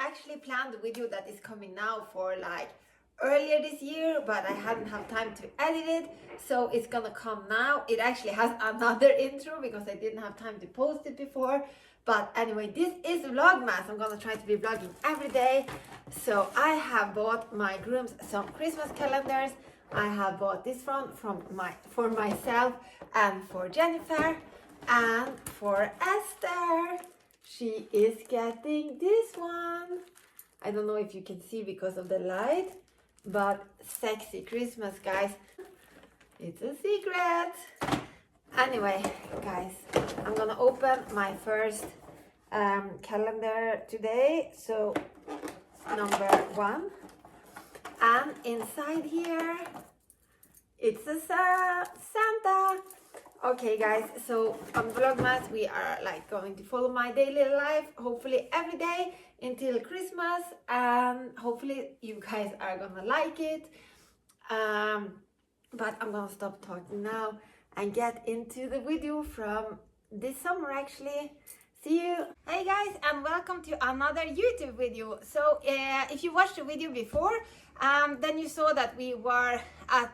actually planned the video that is coming now for like earlier this year, but I hadn't had time to edit it, so it's gonna come now. It actually has another intro because I didn't have time to post it before. But anyway, this is Vlogmas. I'm gonna try to be vlogging every day. So I have bought my grooms some Christmas calendars. I have bought this one for myself and for Jennifer and for Esther. She is getting this one. I don't know if you can see because of the light, but sexy Christmas, guys. It's a secret. Anyway, guys, I'm gonna open my first calendar today. So number 1, and inside here it's a Santa. Okay, guys, so on Vlogmas we are like going to follow my daily life, hopefully every day until Christmas, and hopefully you guys are gonna like it. But I'm gonna stop talking now and get into the video from this summer actually. See you. Hey guys, and welcome to another YouTube video. So if you watched the video before, then you saw that we were at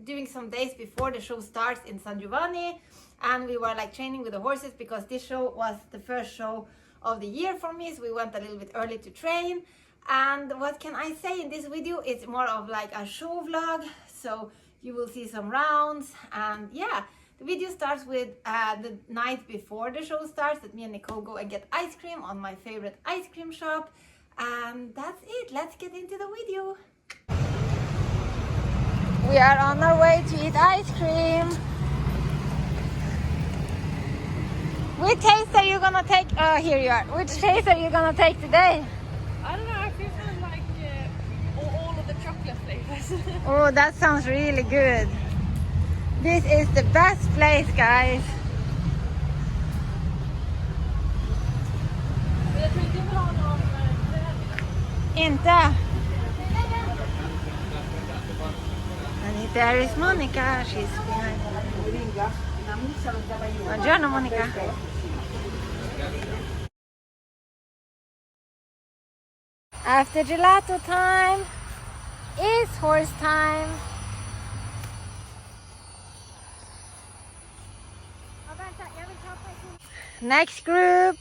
doing some days before the show starts in San Giovanni, and we were like training with the horses because this show was the first show of the year for me, so we went a little bit early to train. And what can I say in this video? It's more of like a show vlog, so you will see some rounds. And yeah, the video starts with the night before the show starts, that me and Nicole go and get ice cream on my favorite ice cream shop. And that's it. Let's get into the video. We are on our way to eat ice cream. Which taste are you gonna take? Oh, here you are. Which taste are you gonna take today? I don't know, I prefer like all of the chocolate flavors. Oh, that sounds really good. This is the best place, guys. Inte. And there is Monica. She's behind. Buongiorno, Monica. After gelato time is horse time. Next group.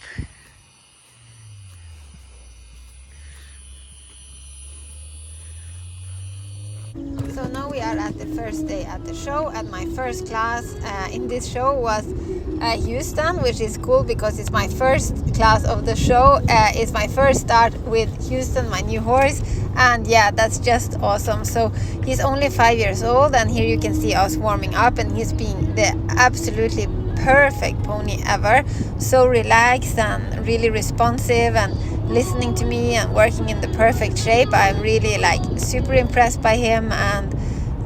So now we are at the first day at the show, and my first class in this show was Houston, which is cool because it's my first class of the show. It's my first start with Houston, my new horse, and yeah, that's just awesome. So he's only 5 years old, and here you can see us warming up, and he's being the absolutely perfect pony ever. So relaxed and really responsive and listening to me and working in the perfect shape. I'm really like super impressed by him, and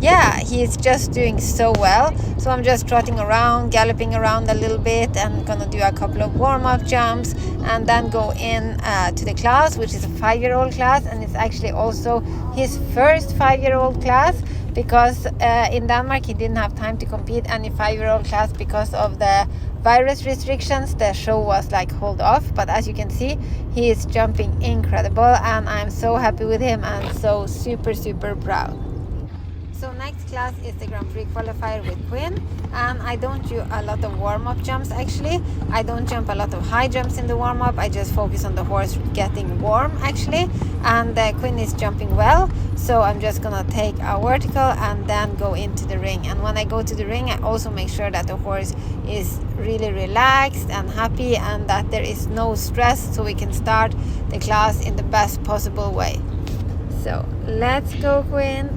yeah, he's just doing so well. So I'm just trotting around, galloping around a little bit, and gonna do a couple of warm-up jumps and then go in to the class, which is a 5-year-old class, and it's actually also his first 5-year-old class because in Denmark he didn't have time to compete any 5-year-old class because of the virus restrictions. The show was like hold off, but as you can see, he is jumping incredible, and I'm so happy with him and so super proud. So next class is the Grand Prix qualifier with Quinn, and I don't do a lot of warm-up jumps actually. I don't jump a lot of high jumps in the warm-up. I just focus on the horse getting warm actually, and Quinn is jumping well, so I'm just gonna take a vertical and then go into the ring. And when I go to the ring, I also make sure that the horse is really relaxed and happy and that there is no stress, so we can start the class in the best possible way. So let's go, Quinn.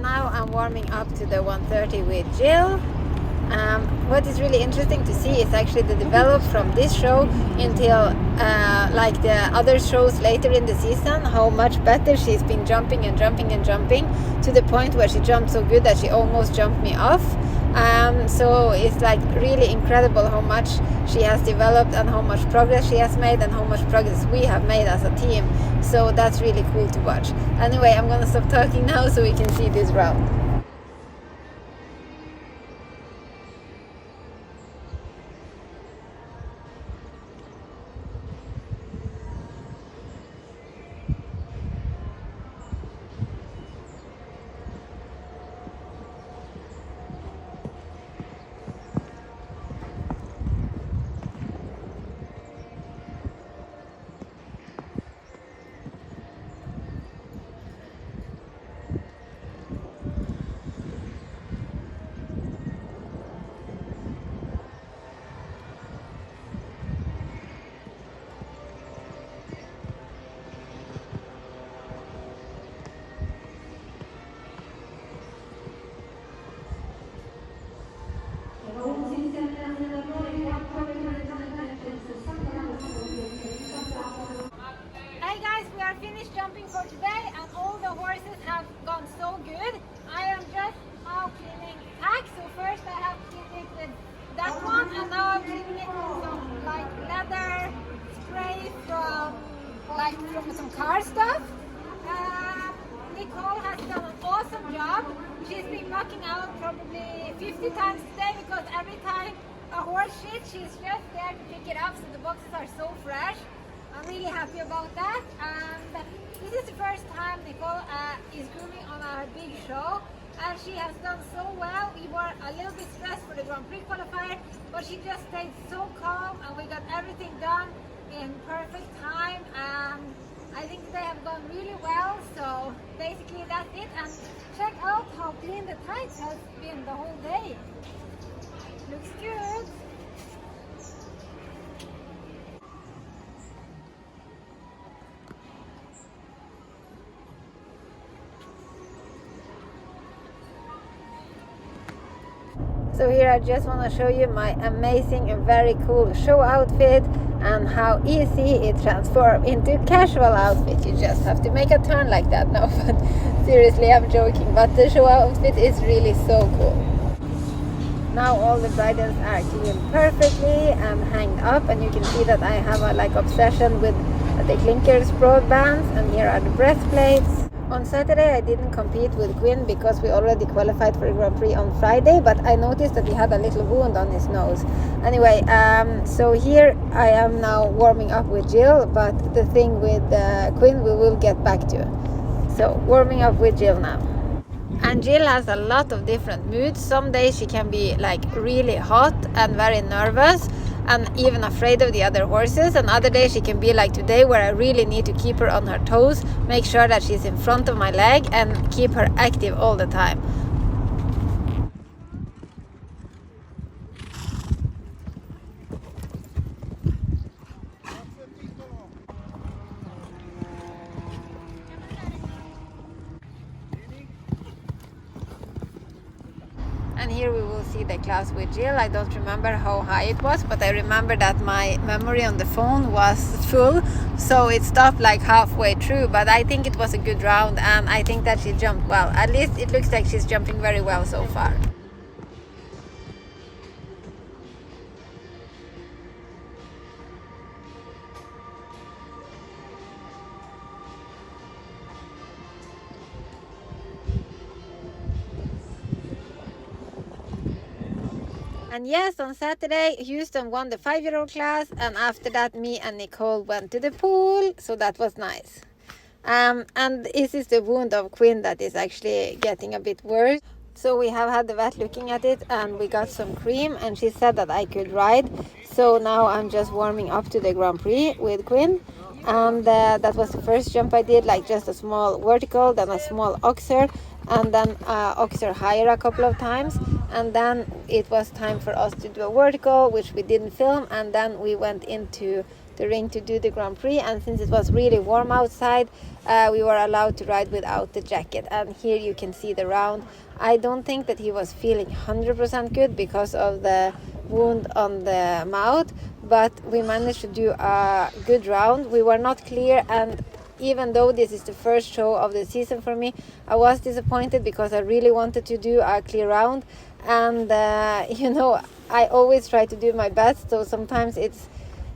now I'm warming up to the 130 with Jill. What is really interesting to see is actually the develop from this show until like the other shows later in the season, how much better she's been jumping and jumping and jumping, to the point where she jumped so good that she almost jumped me off. So it's like really incredible how much she has developed and how much progress she has made and how much progress we have made as a team. So that's really cool to watch. Anyway, I'm gonna stop talking now so we can see this round. Hey guys, we are finished jumping for today and all the horses have gone so good. I am just now cleaning tack. So first I have cleaned it with that one and now I'm cleaning it with some like leather spray from some car stuff. Nicole has done an awesome job. She's been knocking out probably 50 times today because every time a horse shits, she's just there to pick it up, so the boxes are so fresh. I'm really happy about that. And this is the first time Nicole is grooming on our big show, and she has done so well. We were a little bit stressed for the Grand Prix qualifier, but she just stayed so calm and we got everything done in perfect time. I think they have gone really well, so basically that's it. And check out how clean the tights has been the whole day. Looks good. So here I just want to show you my amazing and very cool show outfit and how easy it transforms into casual outfit. You just have to make a turn like that. No, but seriously, I'm joking. But the show outfit is really so cool. Now all the bridles are cleaned perfectly and hanged up, and you can see that I have a like obsession with the clinkers broadbands, and here are the breastplates. On Saturday I didn't compete with Quinn because we already qualified for the Grand Prix on Friday, but I noticed that he had a little wound on his nose. Anyway, so here I am now warming up with Jill, but the thing with Quinn we will get back to. So warming up with Jill now. And Jill has a lot of different moods. Some days she can be like really hot and very nervous and even afraid of the other horses, and other days she can be like today, where I really need to keep her on her toes, make sure that she's in front of my leg and keep her active all the time. And here we will see the class with Jill. I don't remember how high it was, but I remember that my memory on the phone was full, so it stopped like halfway through. But I think it was a good round, and I think that she jumped well. At least it looks like she's jumping very well so far. And yes, on Saturday, Houston won the 5-year-old class, and after that, me and Nicole went to the pool, so that was nice. And this is the wound of Quinn that is actually getting a bit worse. So we have had the vet looking at it, and we got some cream, and she said that I could ride. So now I'm just warming up to the Grand Prix with Quinn. And that was the first jump I did, like just a small vertical, then a small oxer, and then oxer higher a couple of times. And then it was time for us to do a vertical, which we didn't film, and then we went into the ring to do the Grand Prix, and since it was really warm outside, we were allowed to ride without the jacket. And here you can see the round. I don't think that he was feeling 100% good because of the wound on the mouth, but we managed to do a good round. We were not clear, and even though this is the first show of the season for me, I was disappointed because I really wanted to do a clear round. And you know, I always try to do my best, so sometimes it's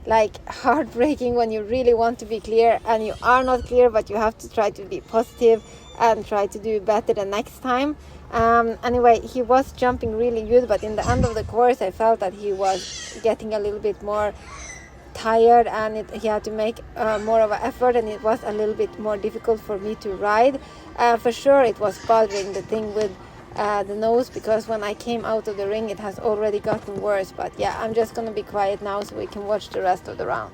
like heartbreaking when you really want to be clear and you are not clear, but you have to try to be positive and try to do better the next time. Anyway, he was jumping really good, but in the end of the course I felt that he was getting a little bit more tired, and he had to make more of an effort, and it was a little bit more difficult for me to ride. For sure it was bothering the thing with the nose, because when I came out of the ring it has already gotten worse. But yeah, I'm just gonna be quiet now so we can watch the rest of the round.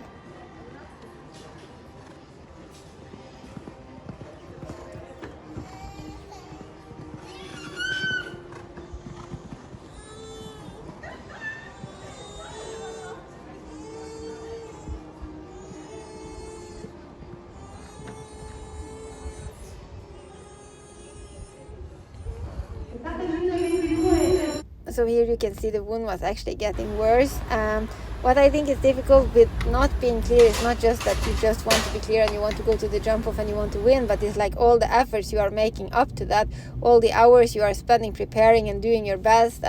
So here you can see the wound was actually getting worse. What I think is difficult with not being clear is not just that you just want to be clear and you want to go to the jump off and you want to win, but it's like all the efforts you are making up to that, all the hours you are spending preparing and doing your best.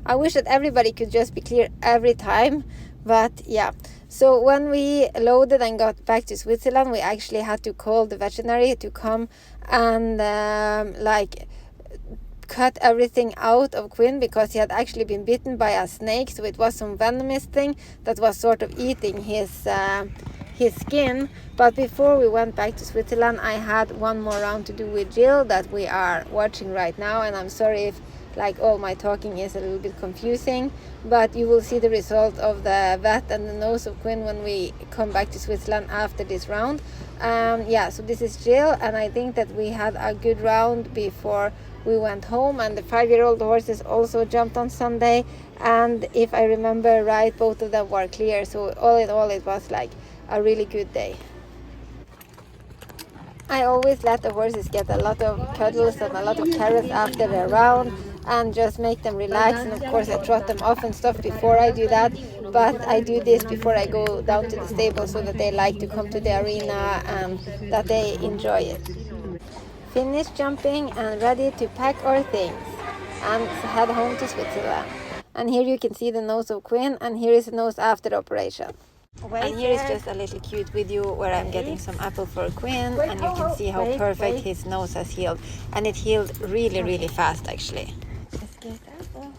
I wish that everybody could just be clear every time, but yeah. So when we loaded and got back to Switzerland, we actually had to call the veterinary to come and cut everything out of Quinn, because he had actually been bitten by a snake. So it was some venomous thing that was sort of eating his skin. But before we went back to Switzerland, I had one more round to do with Jill that we are watching right now, and I'm sorry if like all my talking is a little bit confusing, but you will see the result of the vet and the nose of Quinn when we come back to Switzerland after this round. Yeah, so this is Jill, and I think that we had a good round before we went home, and the 5-year-old horses also jumped on Sunday, and if I remember right, both of them were clear. So all in all, it was like a really good day. I always let the horses get a lot of cuddles and a lot of carrots after their round and just make them relax, and of course I trot them off and stuff before I do that, but I do this before I go down to the stable so that they like to come to the arena and that they enjoy it. Finished jumping and ready to pack our things and head home to Switzerland. And here you can see the nose of Quinn, and here is the nose after the operation. And here is just a little cute video where I'm getting some apple for Quinn, and you can see how perfect his nose has healed, and it healed really fast actually. Let's get apple.